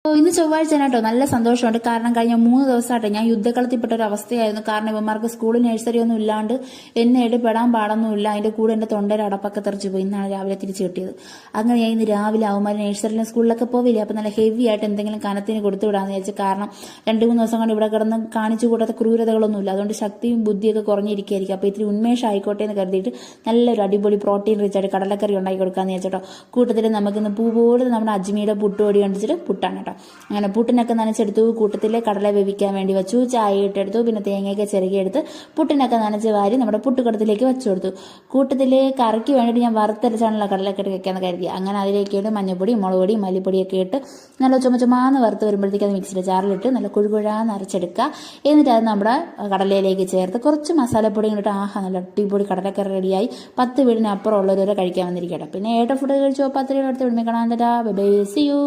ഇന്ന് ചൊവ്വാഴ്ചയാണ് കേട്ടോ. നല്ല സന്തോഷമുണ്ട്. കാരണം കഴിഞ്ഞ 3 ദിവസമായിട്ട് ഞാൻ യുദ്ധക്കളത്തിൽപ്പെട്ട ഒരു അവസ്ഥയായിരുന്നു. കാരണം ഇവന്മാർക്ക് സ്കൂളിൽ നഴ്സറി ഒന്നും ഇല്ലാണ്ട് എന്നെ പെടാൻ പാടൊന്നുമില്ല. അതിന്റെ കൂടെ എന്റെ തൊണ്ടയിൽ അടപ്പൊക്കെ തെറിച്ചു പോയി. ഇന്നാണ് രാവിലെ തിരിച്ചു കിട്ടിയത്. അങ്ങനെ ഞാൻ ഇന്ന് രാവിലെ അവന്മാർ നഴ്സറിയിലും സ്കൂളിലൊക്കെ പോവില്ല. അപ്പൊ നല്ല ഹെവി ആയിട്ട് എന്തെങ്കിലും കനത്തിന് കൊടുത്തു വിടാന്ന് വിചാരിച്ചു. കാരണം 2-3 ദിവസം കൊണ്ട് ഇവിടെ കിടന്ന് കാണിച്ചു കൂടാത്ത ക്രൂരതകളൊന്നുമില്ല. അതുകൊണ്ട് ശക്തിയും ബുദ്ധിയൊക്കെ കുറഞ്ഞിരിക്കുകയായിരിക്കും. അപ്പൊ ഇത്തിരി ഉന്മേഷം ആയിക്കോട്ടെ എന്ന് കരുതിയിട്ട് നല്ലൊരു അടിപൊളി പ്രോട്ടീൻ റിച്ച് ആയിട്ട് കടലക്കറി ഉണ്ടാക്കി കൊടുക്കാന്ന് വിചാരിച്ചോ. കൂട്ടത്തിൽ നമുക്കിന്ന് പൂ പോലെ നമ്മുടെ അജ്മിയുടെ പുട്ടുപൊടി കണ്ടിച്ചിട്ട് പുട്ടാണ് കേട്ടോ. അങ്ങനെ പുട്ടിനൊക്കെ നനച്ചെടുത്തു. കൂട്ടത്തിൽ കടല വേവിക്കാൻ വേണ്ടി വെച്ചു. ചായ ഇട്ടെടുത്തു. പിന്നെ തേങ്ങയൊക്കെ ചെറുകിയെടുത്ത് പുട്ടിനൊക്കെ നനച്ച് വാരി നമ്മുടെ പുട്ടുകടത്തിലേക്ക് വെച്ചു കൊടുത്തു. കൂട്ടത്തിൽ കറിക്ക് വേണ്ടിയിട്ട് ഞാൻ വറുത്തരച്ചാണല്ലോ കടലക്കറി വെക്കാന്ന് കരുതി. അങ്ങനെ അതിലേക്കിട്ട് മഞ്ഞപ്പൊടി, മുളക് പൊടി, മല്ലിപ്പൊടിയൊക്കെ ഇട്ട് നല്ല ചുമച്ചുമാന്ന് വറുത്ത് വരുമ്പോഴത്തേക്ക് അത് മിക്സിയുടെ ജാറിലിട്ട് നല്ല കുഴുകുഴാന്ന് അരച്ചെടുക്കുക. എന്നിട്ട് അത് നമ്മുടെ കടലയിലേക്ക് ചേർത്ത് കുറച്ച് മസാലപ്പൊടി ഇട്ട് നല്ല അടിപൊളി കടലക്കറി റെഡിയായി. 10 വീടിനപ്പുറം ഉള്ളവരെ കഴിക്കാൻ വന്നിരിക്കട്ടെ. പിന്നെ ഫുഡ് കഴിച്ചു. 10 അടുത്ത് വിടുമ്പോൾ കാണാൻ. Bye bye, see U.